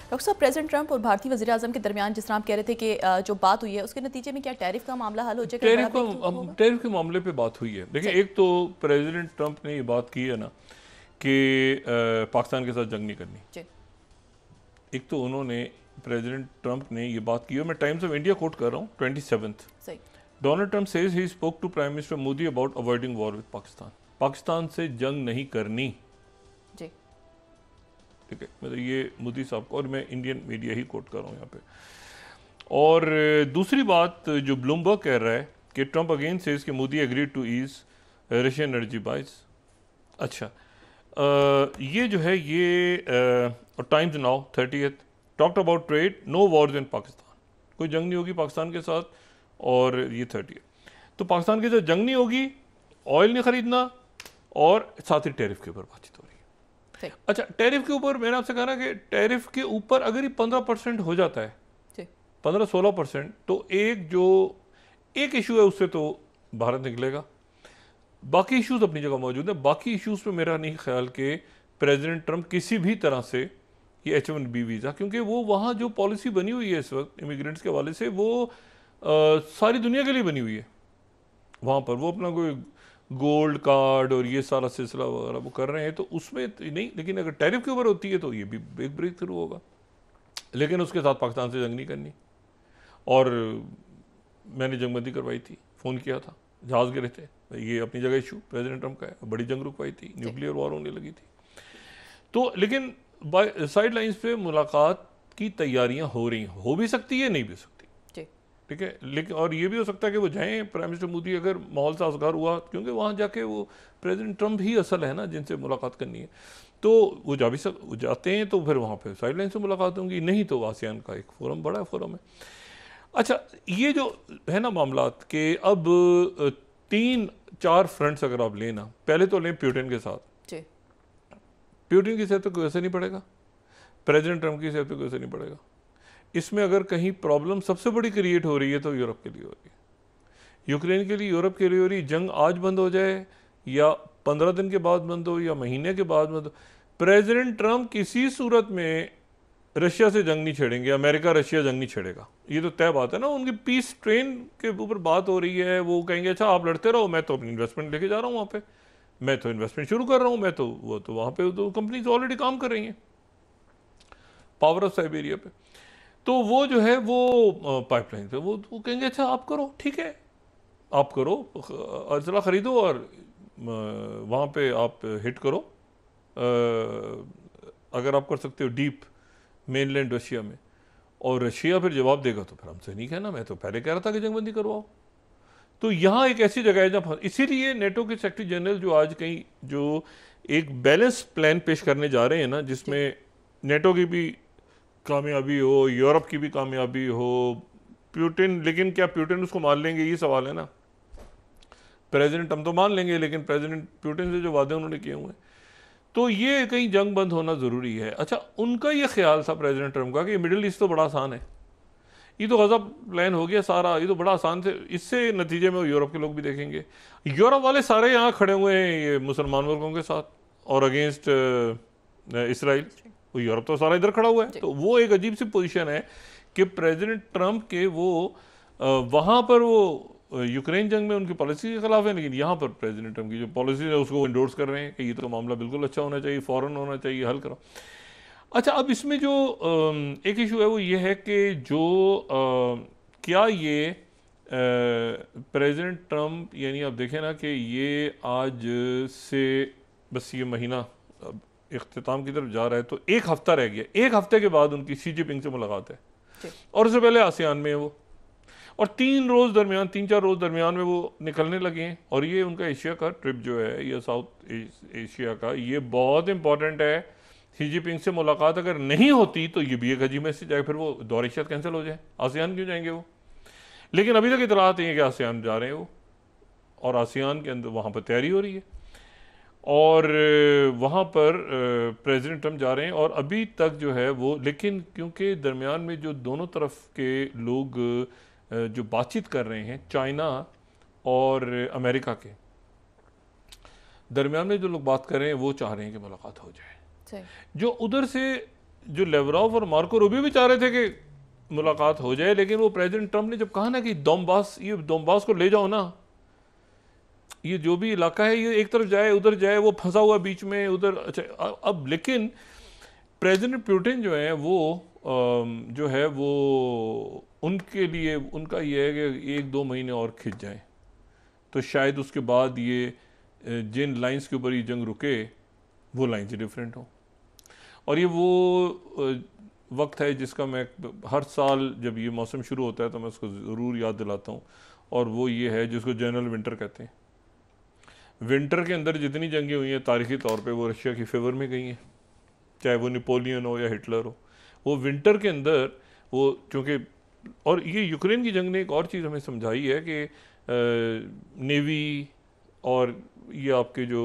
Doctor साहब, president Trump और भारतीय वज़ीर आज़म के दरमियान जिस तरह आप कह रहे थे कि जो बात हुई है उसके नतीजे में क्या टैरिफ का मामला हल हो जाएगा? टैरिफ के मामले पे बात हुई है। देखिए, एक तो प्रेसिडेंट ट्रंप ने ये बात की है ना कि पाकिस्तान के साथ जंग नहीं करनी। एक तो उन्होंने, प्रेसिडेंट ट्रंप ने ये बात की है, मैं टाइम्स ऑफ इंडिया कोट कर रहा हूँ, 27 Donald Trump says he spoke to prime minister Modi about avoiding war with Pakistan. Pakistan से जंग नहीं करनी, ठीक है, मतलब ये मोदी साहब को, और मैं इंडियन मीडिया ही कोट कर रहा हूँ यहाँ पे। और दूसरी बात जो ब्लूमबर्ग कह रहा है कि ट्रंप अगेन सेज कि Modi agreed to ease Russian energy buys. अच्छा, ये जो है ये Times Now 30th talked about trade, no wars in Pakistan, कोई जंग नहीं होगी पाकिस्तान के साथ। और ये 30th, तो पाकिस्तान के साथ जंग नहीं होगी, ऑयल नहीं खरीदना, और साथ ही टैरिफ के ऊपर बातचीत हो रही है। अच्छा, टैरिफ के ऊपर मैंने आपसे कहा ना कि टैरिफ के ऊपर अगर ये 15% हो जाता है, 15-16%, तो एक इशू है उससे तो भारत निकलेगा। बाकी इश्यूज अपनी जगह मौजूद है। बाकी इश्यूज पे मेरा नहीं ख्याल कि प्रेसिडेंट ट्रंप किसी भी तरह से ये H1B वीज़ा, क्योंकि वो वहाँ जो पॉलिसी बनी हुई है इस वक्त इमिग्रेंट्स के हवाले से, वो सारी दुनिया के लिए बनी हुई है। वहाँ पर वो अपना कोई गोल्ड कार्ड और ये सारा सिलसिला वगैरह वो कर रहे हैं, तो उसमें नहीं, लेकिन अगर टैरिफ के ऊपर होती है तो ये भी एक ब्रेक थ्रू होगा। लेकिन उसके साथ पाकिस्तान से जंग नहीं करनी। और मैंने जंगबंदी करवाई थी, फ़ोन किया था, जहाज़ गिरे थे, ये अपनी जगह इशू प्रेसिडेंट ट्रंप का है, बड़ी जंग रुकवाई थी, न्यूक्लियर वॉर होने लगी थी। तो लेकिन साइड लाइन्स पे मुलाकात की तैयारियां हो रही, हो भी सकती है, नहीं भी सकती, ठीक है। लेकिन और ये भी हो सकता है कि वो जाएं प्राइम मिनिस्टर मोदी, अगर माहौल साजगार हुआ, क्योंकि वहाँ जाके वो प्रेसिडेंट ट्रंप ही असल है ना जिनसे मुलाकात करनी है, तो वो जाते हैं, तो फिर वहाँ पे साइड लाइन से मुलाकात होंगी, नहीं तो आसियान का एक फोरम, बड़ा फोरम है। अच्छा, ये जो है ना मामलात के, अब 3-4 फ्रंट्स अगर आप लेना, पहले तो लें प्यूटिन के साथ, प्यूटिन की सेहत पे कोई असर नहीं पड़ेगा, प्रेसिडेंट ट्रंप की सेहत पे कोई असर नहीं पड़ेगा। इसमें अगर कहीं प्रॉब्लम सबसे बड़ी क्रिएट हो रही है तो यूरोप के लिए हो रही है, यूक्रेन के लिए, यूरोप के लिए हो रही। जंग आज बंद हो जाए या 15 दिन के बाद बंद हो या महीने के बाद बंद हो, प्रेसिडेंट ट्रंप किसी सूरत में रशिया से जंग नहीं छेड़ेंगे, अमेरिका रशिया जंग नहीं छेड़ेगा, ये तो तय बात है ना। उनकी पीस ट्रेन के ऊपर बात हो रही है, वो कहेंगे अच्छा आप लड़ते रहो, मैं तो अपनी इन्वेस्टमेंट लेके जा रहा हूँ वहाँ पे, मैं तो इन्वेस्टमेंट शुरू कर रहा हूँ, मैं तो वो तो वहाँ पे तो कंपनीज ऑलरेडी काम कर रही हैं पावर ऑफ साइबेरिया पे, तो वो जो है वो पाइपलाइन पे वो कहेंगे अच्छा आप करो, ठीक है आप करो, असला खरीदो और वहाँ पे आप हिट करो, अगर आप कर सकते हो डीप मेनलैंड रशिया में, और रशिया फिर जवाब देगा तो फिर हमसे नहीं कहना, मैं तो पहले कह रहा था कि जंगबंदी करवाओ। तो यहाँ एक ऐसी जगह है जहाँ, इसीलिए नेटो के सेक्रेटरी जनरल जो आज कहीं जो एक बैलेंस प्लान पेश करने जा रहे हैं ना, जिसमें नेटो की भी कामयाबी हो, यूरोप की भी कामयाबी हो, प्यूटिन, लेकिन क्या प्यूटिन उसको मान लेंगे, ये सवाल है ना। प्रेसिडेंट हम तो मान लेंगे, लेकिन प्रेसिडेंट प्यूटिन से जो वादे उन्होंने किए हुए हैं, तो ये कहीं जंग बंद होना ज़रूरी है। अच्छा, उनका ये ख्याल था प्रेसिडेंट ट्रंप का कि मिडिल ईस्ट तो बड़ा आसान है, ये तो गज़ब प्लान हो गया सारा, ये तो बड़ा आसान से, इससे नतीजे में यूरोप के लोग भी देखेंगे, यूरोप वाले सारे यहाँ खड़े हुए हैं ये मुसलमान मुल्कों के साथ और अगेंस्ट इसराइल, वो यूरोप तो सारा इधर खड़ा हुआ है। तो वो एक अजीब सी पोजीशन है कि प्रेसिडेंट ट्रंप के वो वहाँ पर वो यूक्रेन जंग में उनकी पॉलिसी के खिलाफ है, लेकिन यहाँ पर प्रेसिडेंट ट्रंप की जो पॉलिसी है उसको इंडोर्स कर रहे हैं कि ये तो मामला बिल्कुल अच्छा होना चाहिए, फ़ौरन होना चाहिए, हल करो। अच्छा, अब इसमें जो एक इशू है वो ये है कि जो क्या ये प्रेसिडेंट ट्रंप, यानी आप देखें ना कि ये आज से बस ये महीना अब इख्तिताम की तरफ जा रहा है, तो एक हफ्ता रह गया, एक हफ्ते के बाद उनकी शी जिनपिंग से मुलाकात है, और उससे पहले आसियान में है वो, और 3-4 रोज़ दरमियान में वो निकलने लगे हैं। और ये उनका एशिया का ट्रिप जो है, ये साउथ एशिया का, ये बहुत इंपॉर्टेंट है। शी जिनपिंग से मुलाकात अगर नहीं होती तो ये भी एक अजीब मैसेज आए, फिर वो दौरे शायद कैंसिल हो जाए, आसियान क्यों जाएंगे वो। लेकिन अभी तक इतलात नहीं है कि आसियान जा रहे हैं वो, और आसियान के अंदर वहाँ पर तैयारी हो रही है, और वहाँ पर प्रेसिडेंट ट्रंप जा रहे हैं, और अभी तक जो है वो, लेकिन क्योंकि दरमियान में जो दोनों तरफ के लोग जो बातचीत कर रहे हैं, चाइना और अमेरिका के दरमियान में जो लोग बात कर रहे हैं, वो चाह रहे हैं कि मुलाकात हो जाए। जो उधर से जो लेवरॉव और मार्को रूबियो भी चाह रहे थे कि मुलाकात हो जाए, लेकिन वो प्रेसिडेंट ट्रंप ने जब कहा ना कि दोम्बास को ले जाओ ना, ये जो भी इलाका है ये एक तरफ जाए उधर जाए, वो फंसा हुआ बीच में उधर। अच्छा अब लेकिन प्रेसिडेंट पुतिन जो है वो जो है वो उनके लिए उनका ये है कि 1-2 महीने और खिंच जाए तो शायद उसके बाद ये जिन लाइंस के ऊपर ये जंग रुके वो लाइंस डिफरेंट हो। और ये वो वक्त है जिसका मैं हर साल जब ये मौसम शुरू होता है तो मैं उसको ज़रूर याद दिलाता हूँ, और वो ये है जिसको जनरल विंटर कहते हैं। विंटर के अंदर जितनी जंगें हुई हैं तारीखी तौर पे वो रशिया की फेवर में गई हैं, चाहे वो नेपोलियन हो या हिटलर हो। वो विंटर के अंदर वो चूँकि, और ये यूक्रेन की जंग ने एक और चीज़ हमें समझाई है कि नेवी और ये आपके जो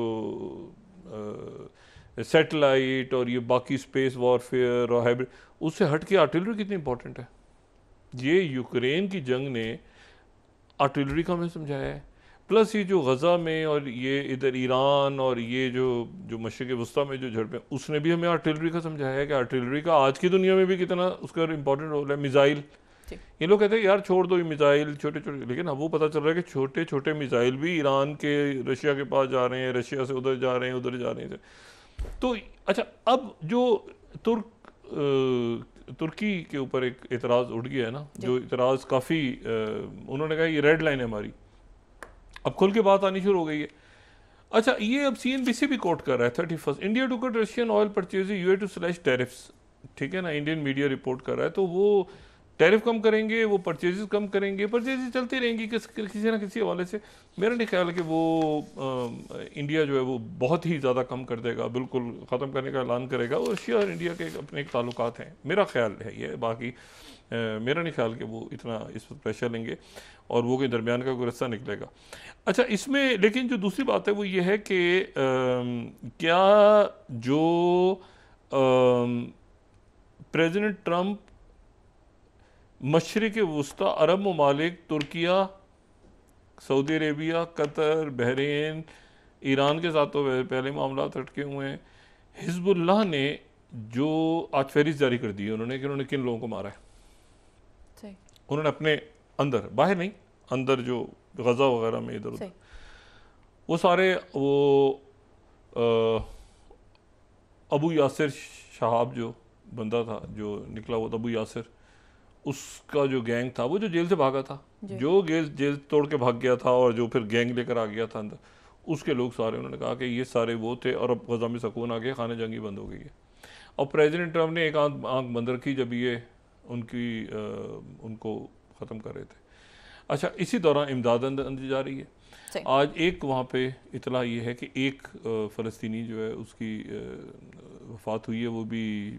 सैटेलाइट और ये बाकी स्पेस वॉरफेयर और हाइब्रिड, उससे हट के आर्टिलरी कितनी इंपॉर्टेंट है। ये यूक्रेन की जंग ने आर्टिलरी का हमें समझाया है। प्लस ये जो गज़ा में और ये इधर ईरान और ये जो मशरिक़ वस्ता में जो झड़पें, उसने भी हमें आर्टिलरी का समझाया है कि आर्टिलरी का आज की दुनिया में भी कितना उसका इंपॉर्टेंट रोल है। मिसाइल, ये लोग कहते हैं यार छोड़ दो ये मिसाइल छोटे छोटे, लेकिन अब वो पता चल रहा है कि छोटे छोटे मिसाइल भी ईरान के रशिया के पास जा रहे हैं, रशिया से उधर जा रहे हैं, उधर जा रहे हैं। तो अच्छा, अब जो तुर्की के ऊपर एक एतराज़ उठ गया है ना, जो एतराज़ काफ़ी उन्होंने कहा ये रेड लाइन है हमारी, अब खुल के बात आनी शुरू हो गई है। अच्छा, ये अब CNBC भी कोट कर रहा है 31 India to cut Russian oil purchase UAE to slash tariffs, ठीक है ना, इंडियन मीडिया रिपोर्ट कर रहा है। तो वो टैरिफ कम करेंगे, वो परचेजेस कम करेंगे, परचेजेस चलती रहेंगी किसी ना किसी हवाले से। मेरा नहीं ख्याल कि वो इंडिया जो है वो बहुत ही ज़्यादा कम कर देगा, बिल्कुल ख़त्म करने का ऐलान करेगा। और रशिया और इंडिया के अपने एक ताल्लुकात हैं, मेरा ख्याल है ये। बाकी मेरा नहीं ख्याल कि वो इतना इस पर प्रेशर लेंगे और वो के दरमियान का कोई रास्ता निकलेगा। अच्छा, इसमें लेकिन जो दूसरी बात है वो ये है कि क्या जो प्रेसिडेंट ट्रंप मशरिक़ वस्ता अरब ममालिक, Türkiye, Saudi Arabia, Qatar, Bahrain, Iran के साथ तो पहले मामला अटके हुए हैं। हिजबुल्लाह ने जो आज फहरिस्त जारी कर दी है उन्होंने कि उन्होंने किन लोगों को मारा है। उन्होंने अपने अंदर, बाहर नहीं, अंदर जो गज़ा वगैरह में इधर उधर वो सारे वो अबू यासिर शहाब जो बंदा था जो निकला हुआ था, अबू यासिर, उसका जो गैंग था, वो जो जेल से भागा था, जो जेल तोड़ के भाग गया था और जो फिर गैंग लेकर आ गया था अंदर, उसके लोग सारे, उन्होंने कहा कि ये सारे वो थे और अब गज़ा में सुकून आ गया, खाने जंगी बंद हो गई है। और प्रेसिडेंट ट्रंप ने एक आंख बंद रखी जब ये उनको ख़त्म कर रहे थे। अच्छा, इसी दौरान इमदाद अंदर जा रही है। आज एक वहाँ पे इतला ये है कि एक फ़लस्तीनी जो है उसकी वफ़ात हुई है, वो भी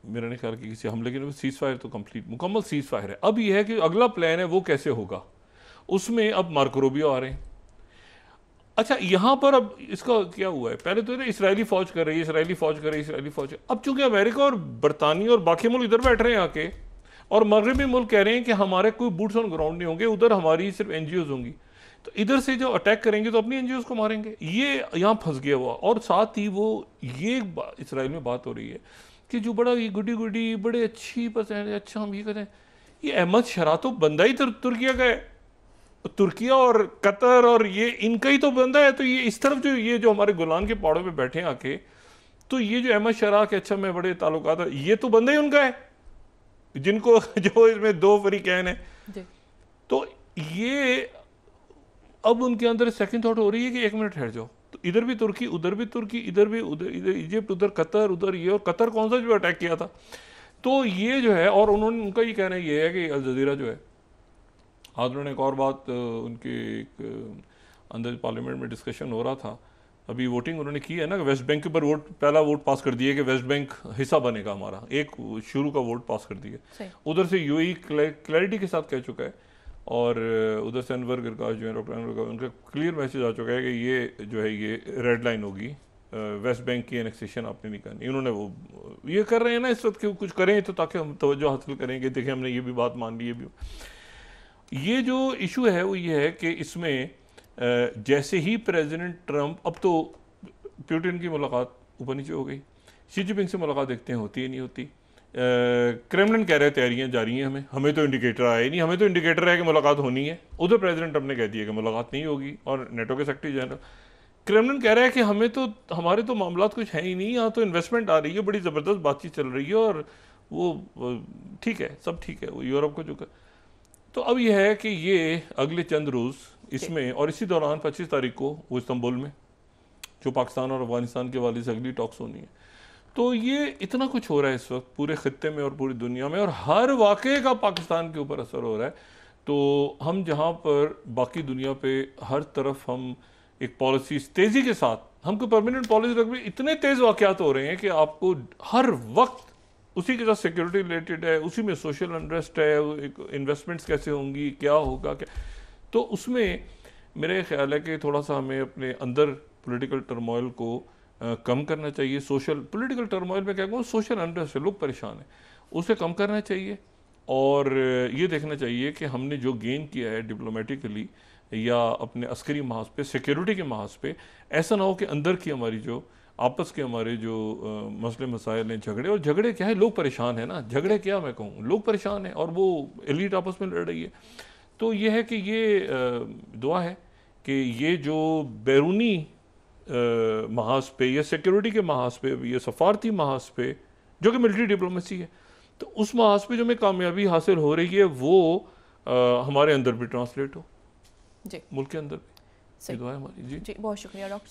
मेरा नहीं ख्याल कि किसी हमले के, सीज़ फायर तो कंप्लीट मुकम्मल सीज़ फायर है। अब ये है कि अगला प्लान है वो कैसे होगा, उसमें अब मार्को रूबियो आ रहे हैं। अच्छा, यहाँ पर अब इसका क्या हुआ है, पहले तो इसराइली फ़ौज कर रही है, इसराइली फ़ौज कर रही है, इसराइली फ़ौज। अब चूंकि अमेरिका और बरतानिया और बाकी मुल्क इधर बैठ रहे हैं आके, और मगरबी मुल्क कह रहे हैं कि हमारे कोई बूट्स ऑन ग्राउंड नहीं होंगे, उधर हमारी सिर्फ NGOs होंगी, तो इधर से जो अटैक करेंगे तो अपनी NGOs को मारेंगे। ये यहाँ फंस गया हुआ। और साथ ही वो ये इसराइल में बात हो रही है कि जो बड़ा ये गुडी गुडी बड़े अच्छी पसंद, अच्छा हम ये कहते हैं, ये अहमद शरा तो बंदा ही तुर्किया का है, तुर्किया और कतर और ये इनका ही तो बंदा है। तो ये इस तरफ जो हमारे गोलान के पहाड़ों पे बैठे हैं आके, तो ये जो अहमद शरा के अच्छा मैं बड़े ताल्लुकात है, ये तो बंदा ही उनका है, जिनको जो इसमें 2 फरीकैन है। तो ये अब उनके अंदर सेकंड थॉट हो रही है कि 1 मिनट ठहर जाओ, तो इधर भी तुर्की, उधर भी तुर्की, इधर भी इधर इजिप्ट, उधर कतर, उधर ये, और कतर कौन सा जो अटैक किया था। तो ये जो है, और उन्होंने उनका ये कहना ये है कि अल जज़ीरा जो है, आज उन्होंने एक और बात, उनके एक अंदर पार्लियामेंट में डिस्कशन हो रहा था, अभी वोटिंग उन्होंने की है ना, वेस्ट बैंक के ऊपर पहला वोट पास कर दिया कि वेस्ट बैंक हिस्सा बनेगा हमारा, एक शुरू का वोट पास कर दिया। उधर से UAE क्लैरिटी के साथ कह चुका है, और उधर से अनवर गिरकाश जो है, डॉक्टर अनवर गिरकाश, उनका क्लियर मैसेज आ चुका है कि ये जो है ये रेड लाइन होगी, वेस्ट बैंक की एनेक्सेशन आपने नहीं करनी। उन्होंने वो ये कर रहे हैं ना इस वक्त कि कुछ करें तो ताकि हम तवज्जो हासिल करेंगे, देखिए हमने ये भी बात मान ली। ये जो इशू है वो ये है कि इसमें जैसे ही प्रेसिडेंट ट्रंप, अब तो पुतिन की मुलाकात ऊपर नीचे हो गई, शी जिनपिंग से मुलाकात देखते हैं होती ही नहीं होती। क्रेमलिन कह रहे हैं तैयारियां जारी हैं, हमें तो इंडिकेटर आया ही नहीं, हमें तो इंडिकेटर है कि मुलाकात होनी है। उधर प्रेसिडेंट ट्रंप ने कह दिया कि मुलाकात नहीं होगी, और नेटो के सेक्रेटरी जनरल क्रेमलिन कह रहा है कि हमारे तो मामला कुछ है ही नहीं, यहाँ तो इन्वेस्टमेंट आ रही है, बड़ी ज़बरदस्त बातचीत चल रही है, और वो ठीक है, सब ठीक है, वो यूरोप को जो तो अब यह है कि ये अगले चंद रोज़ इसमें, और इसी दौरान 25 तारीख को वो इस्तांबुल में जो पाकिस्तान और अफगानिस्तान के वाले से अगली टॉक्स होनी है। तो ये इतना कुछ हो रहा है इस वक्त पूरे खत्ते में और पूरी दुनिया में, और हर वाक़े का पाकिस्तान के ऊपर असर हो रहा है। तो हम जहाँ पर बाकी दुनिया पे हर तरफ हम एक पॉलिसी तेज़ी के साथ, हमको परमानेंट पॉलिसी रख भी, इतने तेज़ वाक़यात हो रहे हैं कि आपको हर वक्त उसी के साथ सिक्योरिटी रिलेटेड है, उसी में सोशल अनरेस्ट है, इन्वेस्टमेंट्स कैसे होंगी, क्या होगा, क्या, तो उसमें मेरे ख्याल है कि थोड़ा सा हमें अपने अंदर पॉलिटिकल टर्मोइल को कम करना चाहिए। सोशल पॉलिटिकल टर्मोइल में क्या कहूँ, सोशल अनरेस्ट है, लोग परेशान हैं, उसे कम करना चाहिए, और ये देखना चाहिए कि हमने जो गेन किया है डिप्लोमेटिकली या अपने अस्करी महाज पे, सिक्योरिटी के महाज पे, ऐसा ना हो कि अंदर की हमारी जो आपस के हमारे जो मसले मसाइल हैं, झगड़े, और झगड़े क्या है, लोग परेशान हैं ना, झगड़े क्या मैं कहूँ, लोग परेशान हैं और वो एलीट आपस में लड़ रही है। तो ये है कि ये दुआ है कि ये जो बैरूनी महाज पे या सिक्योरिटी के महाज पे या सफारती महाज पे जो कि मिलिट्री डिप्लोमेसी है, तो उस महाज पे जो हमें कामयाबी हासिल हो रही है वो हमारे अंदर भी ट्रांसलेट हो, जी, मुल्क के अंदर भी। ये दुआ है हमारी। जी जी, बहुत शुक्रिया डॉक्टर।